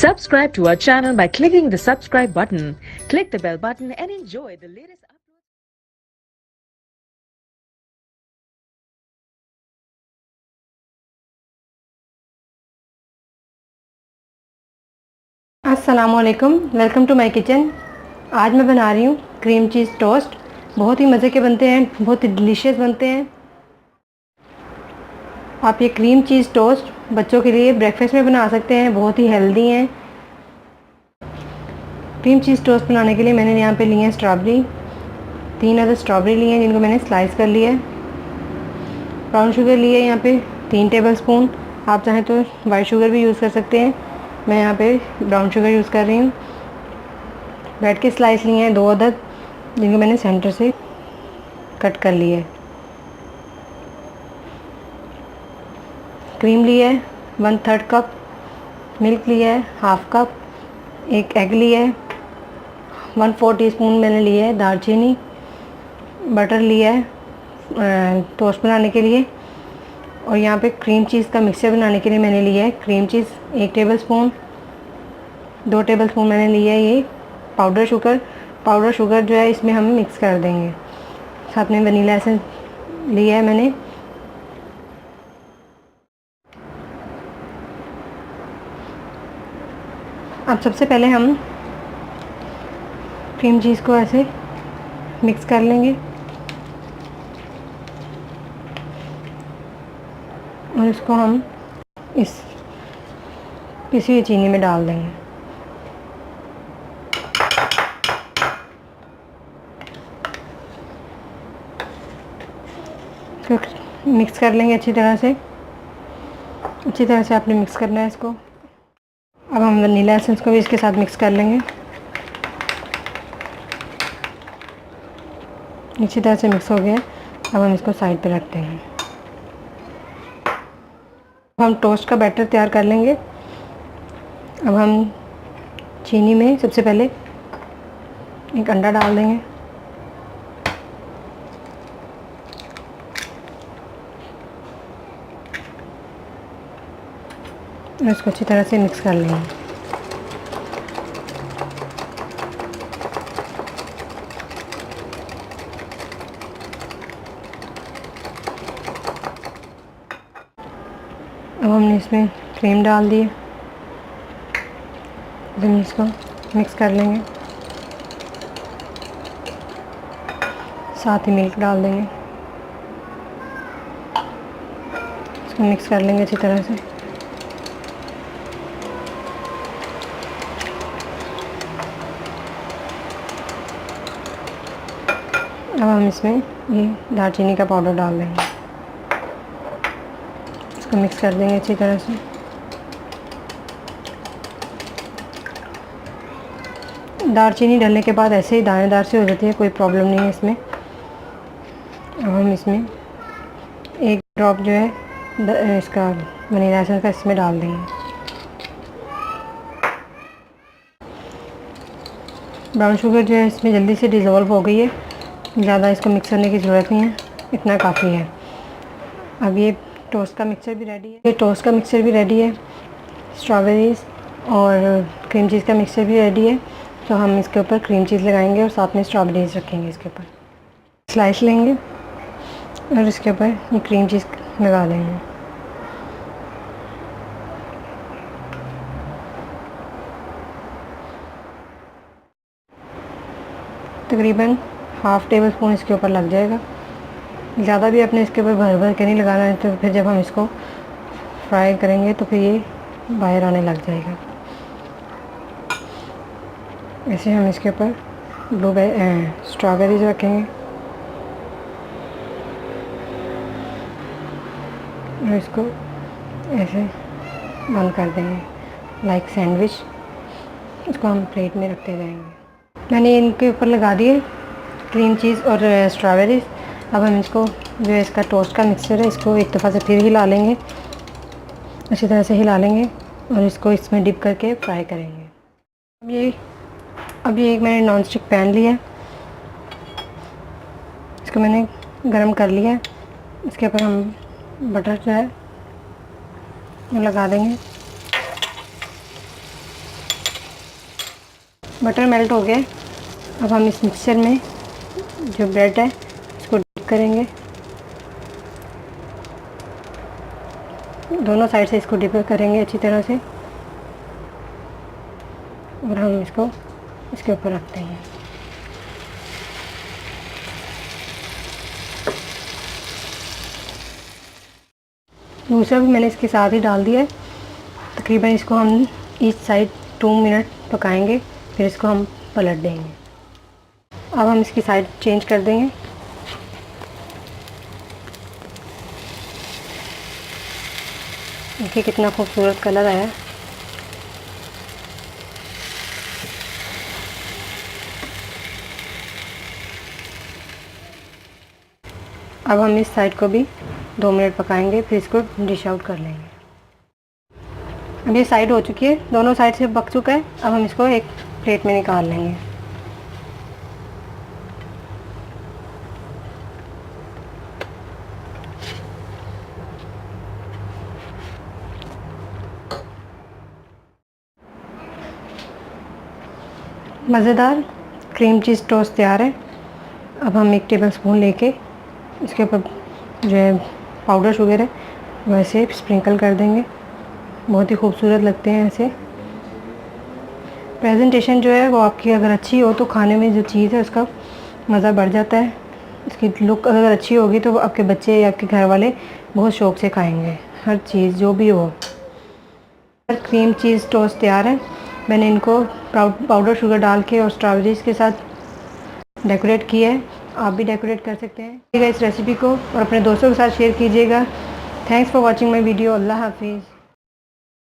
Subscribe to our channel by clicking the subscribe button. Click the bell button and enjoy the latest uploads. अस्सलामुअलैकुम, welcome to my kitchen. आज मैं बना रही हूँ cream cheese toast. बहुत ही मज़े के बनते हैं, बहुत ही डिलीशियस बनते हैं। आप ये क्रीम चीज़ टोस्ट बच्चों के लिए ब्रेकफास्ट में बना सकते हैं, बहुत ही हेल्दी हैं। क्रीम चीज़ टोस्ट बनाने के लिए मैंने यहाँ पे लिए हैं स्ट्रॉबेरी, 3 अदर स्ट्रॉबेरी लिए हैं जिनको मैंने स्लाइस कर लिया है। ब्राउन शुगर लिए यहाँ पे 3 टेबलस्पून। आप चाहें तो वाइट शुगर भी यूज़ कर सकते हैं, मैं यहाँ पे ब्राउन शुगर यूज़ कर रही हूँ। ब्रेड के स्लाइस लिए हैं 2 अदद जिनको मैंने सेंटर से कट कर लिया है। क्रीम लिया है 1/3 कप, मिल्क लिया है 1/2 कप, एक एग लिया है, 1/4 टीस्पून मैंने लिया है दालचीनी, बटर लिया है टोस्ट बनाने के लिए। और यहाँ पे क्रीम चीज़ का मिक्सचर बनाने के लिए मैंने लिया है क्रीम चीज़ 1 टेबलस्पून, 2 टेबलस्पून मैंने लिया है ये पाउडर शुगर जो है इसमें हम मिक्स कर देंगे। साथ में वनीला एसेंस लिया है मैंने। अब सबसे पहले हम क्रीम चीज़ को ऐसे मिक्स कर लेंगे और इसको हम इस पिसी हुई चीनी में डाल देंगे। इसको मिक्स कर लेंगे अच्छी तरह से आपने मिक्स करना है इसको। अब हम वनीला एसेंस को भी इसके साथ मिक्स कर लेंगे। अच्छी तरह से मिक्स हो गया। अब हम इसको साइड पे रखते हैं। हम टोस्ट का बैटर तैयार कर लेंगे। अब हम चीनी में सबसे पहले एक अंडा डाल देंगे। और इसको अच्छी तरह से मिक्स कर लेंगे। अब हमने इसमें क्रीम डाल दी है, हम इसको मिक्स कर लेंगे। साथ ही मिल्क डाल देंगे, इसको मिक्स कर लेंगे अच्छी तरह से। अब हम इसमें ये दालचीनी का पाउडर डाल देंगे, इसको मिक्स कर देंगे अच्छी तरह से। दालचीनी डालने के बाद ऐसे ही दानेदार से हो जाती है, कोई प्रॉब्लम नहीं है इसमें। अब हम इसमें एक ड्रॉप जो है इसका वनीला एसेंस का इसमें डाल देंगे। ब्राउन शुगर जो है इसमें जल्दी से डिज़ोल्व हो गई है, ज़्यादा इसको मिक्स करने की ज़रूरत नहीं है, इतना काफ़ी है। अब ये टोस्ट का मिक्सचर भी रेडी है, स्ट्रॉबेरीज़ और क्रीम चीज़ का मिक्सचर भी रेडी है। तो हम इसके ऊपर क्रीम चीज़ लगाएंगे और साथ में स्ट्रॉबेरीज़ रखेंगे। इसके ऊपर स्लाइस लेंगे और इसके ऊपर ये क्रीम चीज़ लगा देंगे। तकरीबन 1/2 टेबलस्पून इसके ऊपर लग जाएगा। ज़्यादा भी अपने इसके ऊपर भर के नहीं लगाना है, तो फिर जब हम इसको फ्राई करेंगे तो फिर ये बाहर आने लग जाएगा। ऐसे हम इसके ऊपर स्ट्रॉबेरीज रखेंगे और इसको ऐसे बंद कर देंगे लाइक सैंडविच। इसको हम प्लेट में रखते जाएंगे। मैंने इनके ऊपर लगा दिए क्रीम चीज़ और स्ट्रॉबेरीज। अब हम इसको जो है इसका टोस्ट का मिक्सचर है, इसको एक दफ़ा से फिर हिला लेंगे, अच्छी तरह से हिला लेंगे और इसको इसमें डिप करके फ्राई करेंगे। अब ये एक मैंने नॉन स्टिक पैन लिया है, इसको मैंने गरम कर लिया है। इसके ऊपर हम बटर जो है वो लगा देंगे। बटर मेल्ट हो गया। अब हम इस मिक्सचर में जो ब्रेड है इसको डिप करेंगे, दोनों साइड से इसको डिप करेंगे अच्छी तरह से, और हम इसको इसके ऊपर रख देंगे। दूसरा भी मैंने इसके साथ ही डाल दिया है। तकरीबन इसको हम ईच साइड 2 मिनट पकाएंगे, फिर इसको हम पलट देंगे। अब हम इसकी साइड चेंज कर देंगे। देखिए कितना खूबसूरत कलर आया। अब हम इस साइड को भी 2 मिनट पकाएंगे, फिर इसको डिश आउट कर लेंगे। अब ये साइड हो चुकी है, दोनों साइड से पक चुका है। अब हम इसको एक प्लेट में निकाल लेंगे। मज़ेदार क्रीम चीज़ टोस्ट तैयार है। अब हम 1 टेबलस्पून लेके इसके ऊपर जो है पाउडर शुगर है वैसे स्प्रिंकल कर देंगे। बहुत ही खूबसूरत लगते हैं ऐसे। प्रेजेंटेशन जो है वो आपकी अगर अच्छी हो तो खाने में जो चीज़ है उसका मज़ा बढ़ जाता है। इसकी लुक अगर अच्छी होगी तो आपके बच्चे या आपके घर वाले बहुत शौक़ से खाएंगे, हर चीज़ जो भी हो। क्रीम चीज़ टोस्ट तैयार है। मैंने इनको पाउडर शुगर डाल के और स्ट्रॉबेरीज़ के साथ डेकोरेट किया है। आप भी डेकोरेट कर सकते हैं। इस रेसिपी को और अपने दोस्तों के साथ शेयर कीजिएगा। Thanks for watching my video. अल्लाह हाफिज़।